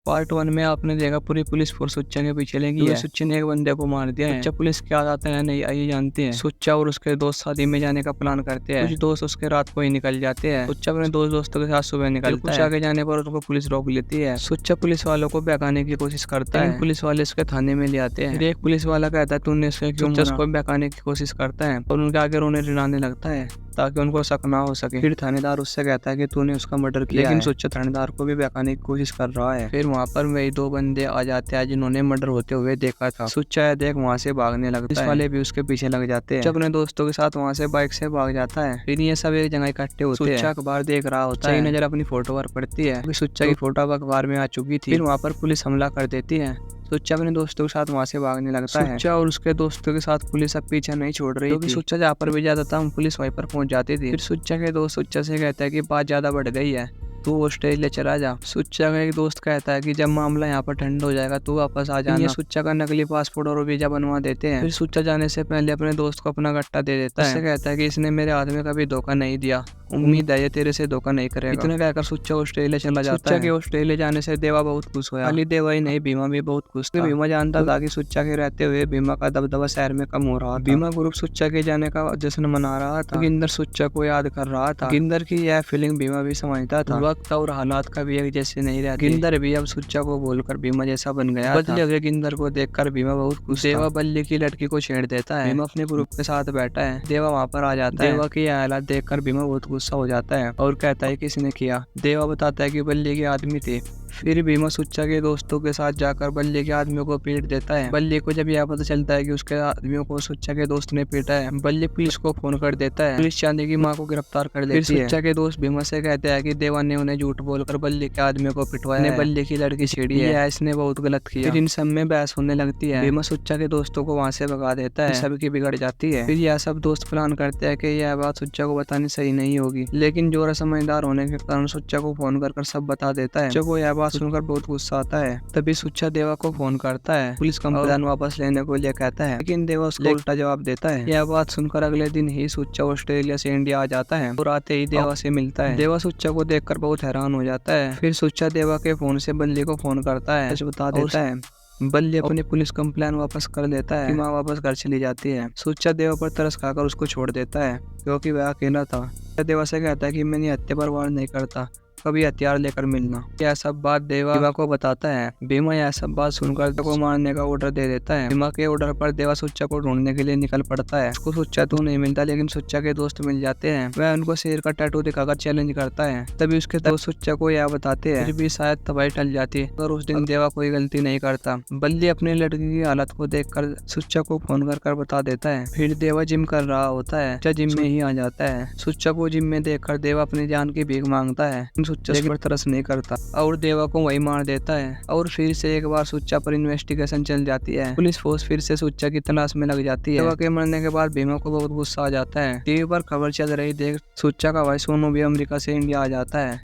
Part 1 में आपने देखा पूरी पुलिस फोर्स सुच्चा के पीछे लगी है। सुच्चे ने एक बंदे को मार दिया है। सुच्चा पुलिस क्या आता है नहीं आइए जानते हैं। सुच्चा और उसके दोस्त शादी में जाने का प्लान करते हैं। कुछ दोस्त उसके रात को ही निकल जाते हैं। सुच्चा अपने दोस्तों के साथ सुबह निकलता है। कुछ आगे जाने पर उनको पुलिस रोक लेती है। सुच्चा पुलिस वालों को बहकाने की कोशिश करता है। पुलिस वाले उसके थाने में ले आते हैं। एक पुलिस वाला कहता है तूने उसको बहकाने की कोशिश करता है और उनके आगे रोने रिलाने लगता है ताकि उनको शक ना हो सके। फिर थानेदार उससे कहता है कि तूने उसका मर्डर किया लेकिन सुच्चा थानेदार को भी बहकाने की कोशिश कर रहा है। फिर वहाँ पर वही दो बंदे आ जाते हैं जिन्होंने मर्डर होते हुए देखा था। सुच्चा देख वहाँ से भागने लगता है। वाले भी उसके पीछे लग जाते हैं। अपने दोस्तों के साथ वहाँ से बाइक से भाग जाता है। फिर ये सब एक जगह इकट्ठे होते हैं। सुच्चा अखबार देख रहा होता है। नजर अपनी फोटो पर पड़ती है। सुच्चा की फोटो अब अखबार में आ चुकी थी। फिर वहाँ पर पुलिस हमला कर देती है। सुच्चा अपने दोस्तों के साथ वहाँ से भागने लगता है। सुच्चा और उसके दोस्तों के साथ पुलिस अब पीछा नहीं छोड़ रही थी। सुच्चा जहाँ पर भी जाता था हम पुलिस वहीं पर पहुंच जाती थी। फिर सुच्चा के दोस्त सुच्चा से कहता है कि बात ज्यादा बढ़ गई है, तू ऑस्ट्रेलिया चला जा। सुच्चा का एक दोस्त कहता है कि जब मामला यहाँ पर ठंड हो जाएगा तू वापस आ जाना। सुच्चा का नकली पासपोर्ट और वीजा बनवा देते हैं। फिर सुच्चा जाने से पहले अपने दोस्त को अपना गट्टा दे देता है। उससे कहता है कि इसने मेरे आदमी कभी धोखा नहीं दिया, उम्मीद है ये तेरे से धोखा नहीं करेगा। इतना कहकर सुच्चा ऑस्ट्रेलिया चला जाता है। सुच्चा के ऑस्ट्रेलिया जाने से देवा बहुत खुश हुआ। खाली देवा ही नहीं भीमा भी बहुत खुश था। भीमा जानता था कि सुच्चा के रहते हुए भीमा का दबदबा शहर में कम हो रहा था। भीमा ग्रुप सुच्चा के जाने का जश्न मना रहा था। गिंदर सुच्चा को याद कर रहा था। गिंदर की यह फीलिंग भीमा भी समझता था। वक्त और हालात कभी एक जैसे नहीं रहते। गिंदर भी अब सुच्चा को बोलकर भीमा जैसा बन गया। बदले हुए गिंदर को देखकर भीमा बहुत खुश। देवा बल्ली की लड़की को छेड़ देता है। भीमा अपने ग्रुप के साथ बैठा है। देवा वहाँ पर आ जाता है। देवा की हालात देखकर भीमा बहुत गुस्सा हो जाता है और कहता है किसने किया। देवा बताता है कि बल्ली के आदमी थे। फिर भीमा सुच्चा के दोस्तों के साथ जाकर बल्ली के आदमियों को पीट देता है। बल्ली को जब यह पता चलता है कि उसके आदमियों को सुच्चा के दोस्त ने पीटा है, बल्ली पुलिस को फोन कर देता है। पुलिस चांदी की मां को गिरफ्तार कर लेती है। सुच्चा के दोस्त भीमा से कहते हैं कि देवा ने उन्हें झूठ बोलकर बल्ली के आदमियों को पिटवाया है। बल्ली की लड़की छेड़ी है, इसने बहुत गलत किया। फिर इन सब में बहस होने लगती है। भीमा सुच्चा के दोस्तों को वहाँ से भगा देता है। सबकी बिगड़ जाती है। फिर यह सब दोस्त प्लान करते हैं कि यह बात सुच्चा को बतानी सही नहीं होगी, लेकिन जोरा समझदार होने के कारण सुच्चा को फोन कर सब बता देता है। सुच्चा को यह बात सुनकर बहुत गुस्सा आता है। तभी सुच्चा देवा को फोन करता है। पुलिस कंप्लेन वापस लेने को लिए कहता है, लेकिन देवा उसको उल्टा जवाब देता है। यह बात सुनकर अगले दिन ही सुच्चा ऑस्ट्रेलिया से इंडिया आ जाता है और आते ही देवा से मिलता है। देवा सुच्चा को देखकर बहुत हैरान हो जाता है। फिर सुच्चा देवा के फोन से बल्ली को फोन करता है, बता देता है। बल्ली अपनी पुलिस कंप्लेन वापस कर देता है। माँ वापस घर चली जाती है। सुच्चा देवा पर तरस खाकर उसको छोड़ देता है क्योंकि वह अकेला था। देवा से कहता है कि मैं हत्या पर वार नहीं करता, कभी हथियार लेकर मिलना। यह सब बात देवा को बताता है। भीमा यह सब बात सुनकर को मारने का ऑर्डर दे देता है। भीमा के ऑर्डर पर देवा सुच्चा को ढूंढने के लिए निकल पड़ता है। उसको सुच्चा तो नहीं मिलता, लेकिन सुच्चा के दोस्त मिल जाते हैं। वह उनको शेर का टैटू दिखाकर चैलेंज करता है। तभी उसके दोस्त सुच्चा को यह बताते हैं। फिर भी शायद तबाही टल जाती है और उस दिन देवा कोई गलती नहीं करता। बल्ली अपनी लड़की की हालत को देखकर सुच्चा को फोन कर बता देता है। फिर देवा जिम कर रहा होता है। सुच्चा जिम में ही आ जाता है। सुच्चा को जिम में देखकर देवा अपनी जान की भीख मांगता है। सुच्चा पर तरस नहीं करता और देवा को वही मार देता है। और फिर से एक बार सुच्चा पर इन्वेस्टिगेशन चल जाती है। पुलिस फोर्स फिर से सुच्चा की तलाश में लग जाती है। देवा के मरने के बाद भीमा को बहुत गुस्सा आ जाता है। टीवी पर खबर चल रही देख सुच्चा का भाई सोनू भी अमेरिका से इंडिया आ जाता है।